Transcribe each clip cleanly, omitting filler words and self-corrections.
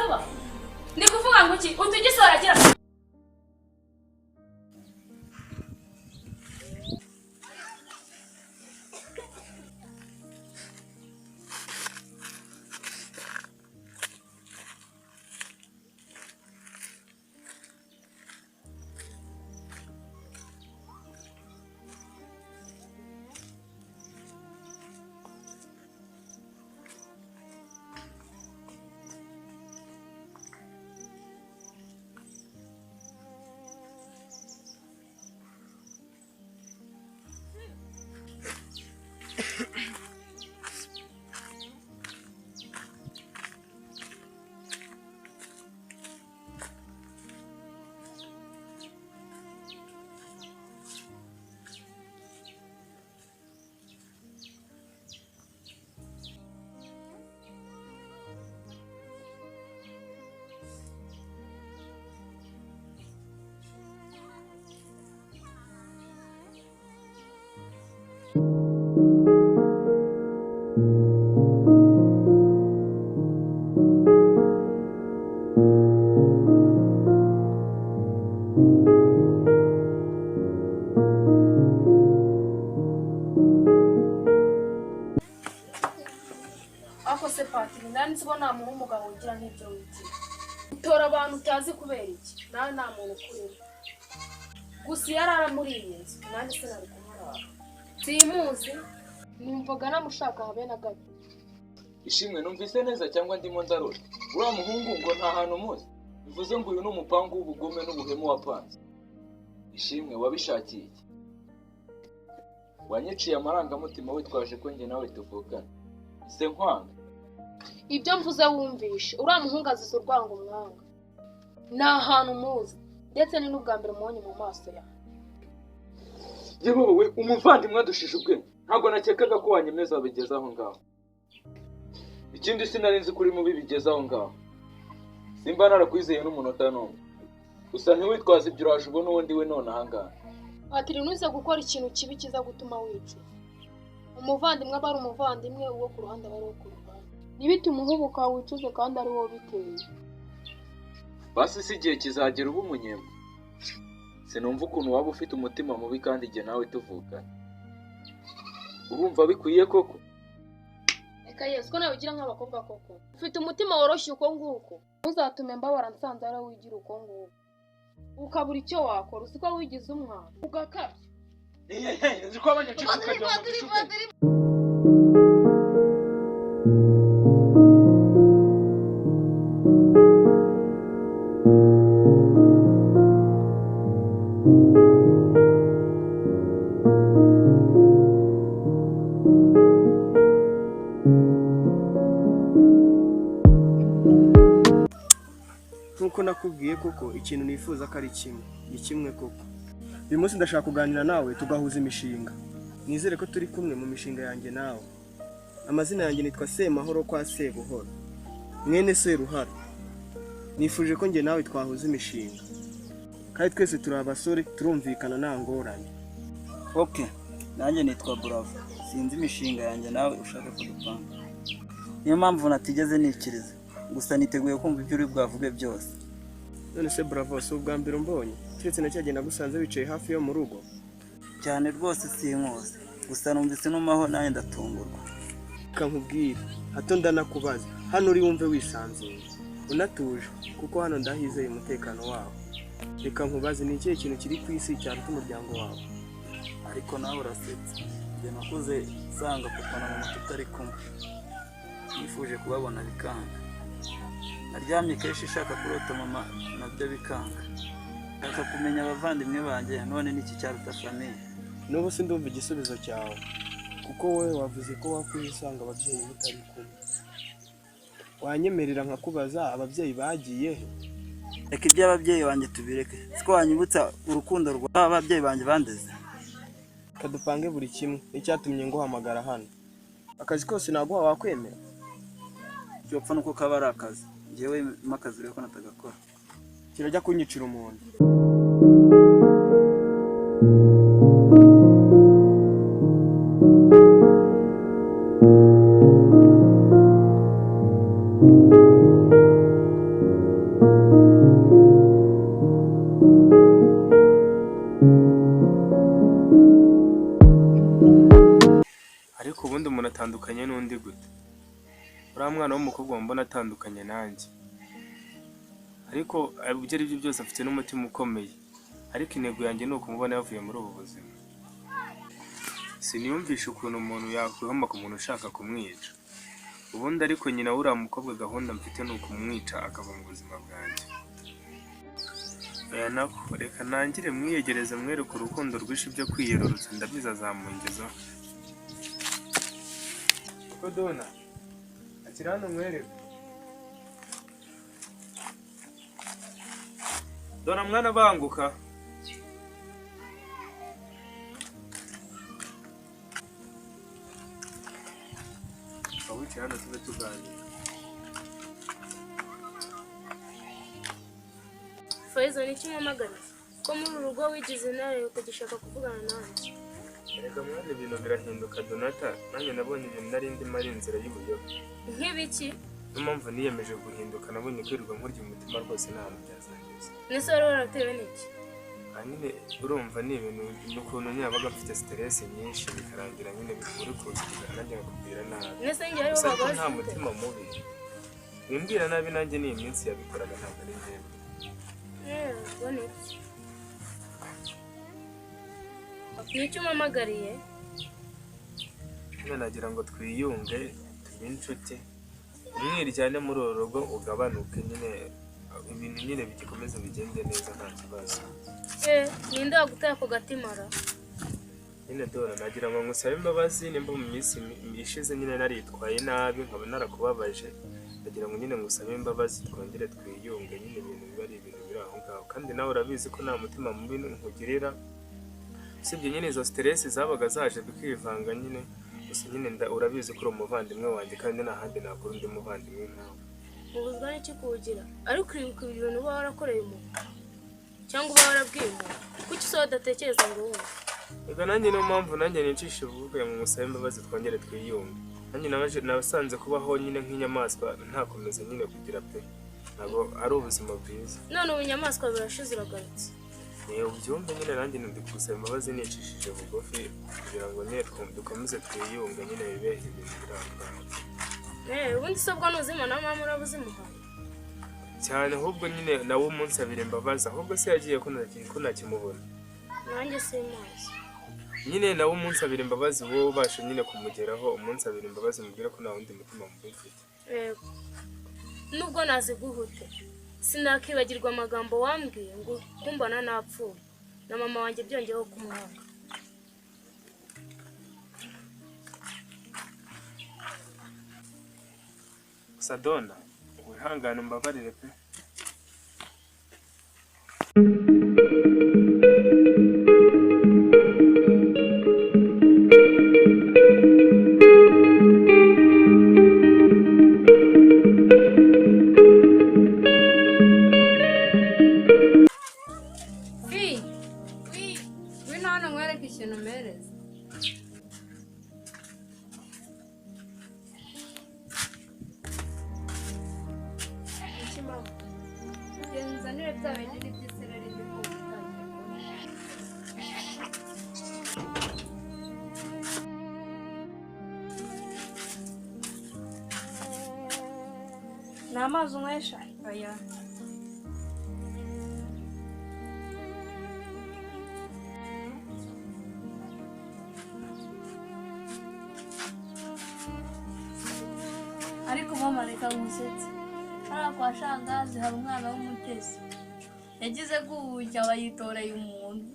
vuba ndi kuvuga ngo iki utugisora gira nsibo nta muntu w'umugabo ugira nk'ibyo wigira utora abantu utazi kubera iki nawe nta muntu ukurimo gusa iyo arara muri iyi nzu nanjye se nari kumurara simuzi numvaga namushaka habe na gato ishimwe numvise neza cyangwa ndimo ndarora uriya muhungu ngo nta hantu muzi bivuze ngo uyu ni umupangu w'ubugome n'ubuhemu wapanze ishimwe wabishakiye iki wanyiciye amarangamutima witwaje ko njye nawe tuvugana ise nkwanga ibyo mvuze wumvishe uriya muhungu azize urwango umwanga nta hantu muzi ndetse ni n'ubwa mbere mubonye mu maso yawe yewe wowe umuvandimwe adushije ubwenge ntabwo nakekaga ko wanyemeza wabigeze aho ngaho ikindi sinari nzi kuri mubi bigeze aho ngaho simba narakwizeye n'umunota n'umwe gusa ntiwitwaze ibyo uraje ubona ubundi we none aha ngaha atiri ntuze gukora ikintu kibi kiza gutuma wicuza umuvandimwe aba ari umuvandimwe uwo ku ruhande aba ari uwo ku ruhande ntibitume uhubuka wicuze kandi ari wowe biteye basi si igihe kizagera uba umunyembe sinumva ukuntu waba ufite umutima mubi kandi igihe nawe tuvugana urumva bikwiye koko reka yesu ko nawe ugira nk'abakobwa koko ufite umutima woroshye uko nguko ntuzatume mbabara nsanze ari wigira uko nguko ukabura icyo wakora usiko wigize umwana ugakabya nzi ko abanyacika ukagira ngo bishuke nkuko nakubwiye koko ikintu nifuza ko ari kimwe ni kimwe koko uyu munsi ndashaka kuganira nawe tugahuza imishinga nizere ko turi kumwe mu mishinga yanjye nawe amazina yanjye nitwa Semahoro kwa Sebuhoro mwene Seruhara nifuje ko njye nawe twahuza imishinga kandi twese turi abasore turumvikana nta ngorane okay nanjye nitwa Bravo sinzi imishinga yanjye nawe ushaka kudupanga niyo mpamvu natigeze nikiriza gusa niteguye kumva ibyo uri bwavuge byose none se Bravo si ubwa mbere umbonye keretse nacyagenda gusanze wicaye hafi yo mu rugo cyane rwose sinkoze gusa numvise numaho nawe ndatungurwa kankubwire hato ndanakubaza hano uri wumve wisanzuye unatuje kuko hano ndahizeye umutekano wawe reka nkubaze ni ikihe kintu kiri ku isi cyaruta umuryango wawe ariko nawe urasetse njye nakuze nsanga papa na mama tutari kumwe nifuje kubabona bikanga naryamye kenshi ishaka kurota mama nabyo bikanga ndashaka kumenya abavandimwe banjye none n'iki cyaruta famiye n'ubu si ndumva igisubizo cyawe kuko wowe wavuze ko wakuze usanga ababyeyi mutari kumwe wanyemerera nkakubaza ababyeyi bagiye he reka iby'ababyeyi banjye tubireke siko wanyibutsa urukundo rw'ababyeyi banjye bandeze kadupange buri kimwe n'icyatumye nguhamagara hano akazi kose naguha wakwemera cyopfa nuko kaba ari akazi njyewe makazi rero ko natagakora kirajya kunyicira umuntu atandukanye n'undi gute? Uriya mwana w'umukobwa mbona atandukanye nanjye, ariko ibyo ari byo byose afite n'umutima ukomeye, ariko intego yanjye ni ukumubona yavuye muri ubu buzima. Siniyumvisha ukuntu umuntu yakwihoma ku muntu ushaka kumwica. Ubundi ariko nyina w'uriya mukobwa gahunda mfite ni ukumwica akava mu buzima bwanjye. Nako reka nangire mwiyegereze mwereke urukundo rwinshi byo kwiyerurutsa, ndabizi azamungezaho. Uko dona akira hano mwereke. Dona mwana banguka. Wicaye hano tube tuganira. Faizo ni kimwe magana ko muri urugo wigize nawe ukagishaka kuvugana nanjye. Reka mwana ibintu birahinduka Donata, nanjye nabonye ibintu nari ndimo ari inzira y'ubuyobe. Nk'ibiki? Niyo mpamvu niyemeje guhinduka, nabonye kwirirwa nkurya umutima rwose nta hantu byazangeza. Nese wari waratewe n'iki? Nyine urumva ni ibintu n'ukuntu nyabaga mfite stress nyinshi bikarangira nyine bikuri kuzigira nanjye nkakubwira nabi. Nese njye ari wowe nta mutima mubi. Wimbwira nabi nanjye ni iminsi yabikoraga ntabwo ari njyewe. Bone nicyo umpamagariye? Nagira ngo twiyunge tube inshuti, umwiryane muri uru rugo ugabanuke, nyine ibintu nyine bigikomeza bigende neza nta kibazo. Ninde waguteye ako gatimara? Nyine Dora nagira ngo ngusabe imbabazi nimba mu minsi ishize nyine naritwaye nabi nkaba narakubabaje, nagira ngo nyine ngusabe imbabazi twongere twiyunge, nyine ibintu biba ari ibintu biri aho ngaho, kandi nawe urabizi ko nta mutima mubi nkugirira, usibye nyine izo stress zabaga zaje bikivanga nyine, gusa nyine urabizi ko uri umuvandimwe wanjye kandi nta handi nakora undi muvandimwe nkawe. Ubuzwa n'iki kuwugira? Ariko uribuka ibintu uba warakoreye umuntu cyangwa uba warabwiye umuntu, kuki se wadatekereza ngo wumve? Reka nanjye niyo mpamvu nanjye nicisha uvuga ngo ngusabe imbabazi twongere twiyunge. Nanjye nabasanze kubaho nyine nk'inyamaswa ntakomeze nyine kugira pe, ntabwo ari ubuzima bwiza. None ubunyamaswa birashize uragarutse. Ubyumve nyine nanjye ndikusaba imbabazi nicishije bugufi kugira ngo nyine dukomeze twiyunge, nyine bibe ibintu birangaho. Ubundi se bwo nuzima na mama urabuzimuhaye cyane, ahubwo nyine nawe umunsi abiri imbabazi, ahubwo se yagiye ko nakimubona. Nanjye simazi. Nyine nawe umunsi abiri imbabazi wowe ubasha nyine kumugeraho, umunsi abiri imbabazi mubwira ko nta wundi mutima mubi mfite. Nubwo naziguhute sinakibagirwa amagambo wambwiye ngo kumbana napfuye na mama wanjye byongeyeho kumwanga. Sadona wihangane umbabarire pe. Ni amazi unywesha? Oya. Ariko mama reka ngusetse. Hariya kwa shangazi hari umwana w'umutesi. Yagize gutya bayitoreye umuntu.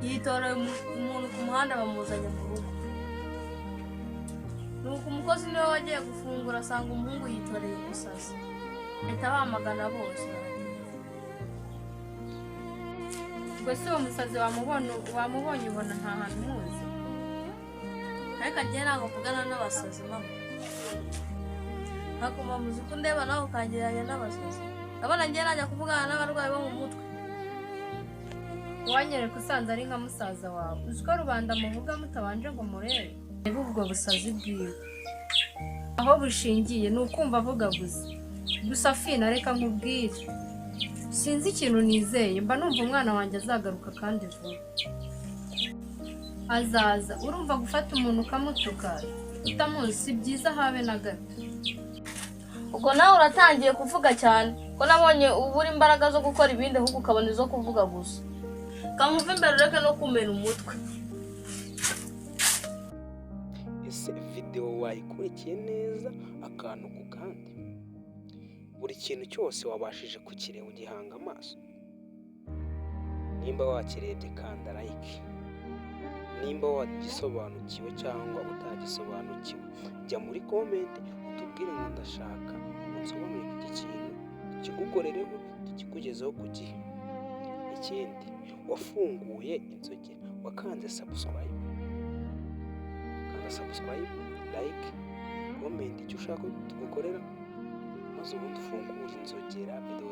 Yitoreye umuntu ku muhanda bamuzanye mu rugo. Nuko umukozi niwe wagiye gufungura asanga umuhungu yitoreye umusazi. Ahita bamagana bose. Gwese uwo musazi wamubonye ubona nta hantu muzi. Ariko agiye ntabwo kugana n'abasazi mama. Ntabwo muzi ko ndeba nawe ukangiranye n'abasazi. Abana ngiye najya kuvugana n'abarwayi bo mu mutwe. Wanyereka usanze ari nka musaza wawe. Uzi ko rubanda muvuga mutabanje ngo murebe. Ubwo busazi bwiwe aho bushingiye ni ukumva avuga gusa fina reka nkubwire, sinzi ikintu nizeye, mba numva umwana wanjye azagaruka kandi vuba. azaza. Urumva gufata umuntu ukamutuka utamuzi si byiza habe na gato. ubwo nawe uratangiye kuvuga cyane ko nabonye ubura imbaraga zo gukora ibindi ahubwo ukabona izo kuvuga gusa. Kamuva imbere ureke no kumena umutwe. ese video wayikurikiye neza akantu ku kandi, buri kintu cyose wabashije kukireba ugihanga amaso? Nimba wakirebye kanda like, nimba wagisobanukiwe cyangwa utagisobanukiwe jya muri comment utubwire ngo ndashaka unsobanurire iki kintu kigukorereho kikugezeho ku gihe. Ikindi, wafunguye inzogera wakanze subscribe, kanda subscribe, like, comment icyo ushaka tugukorera maze ubundi ufungure inzogera video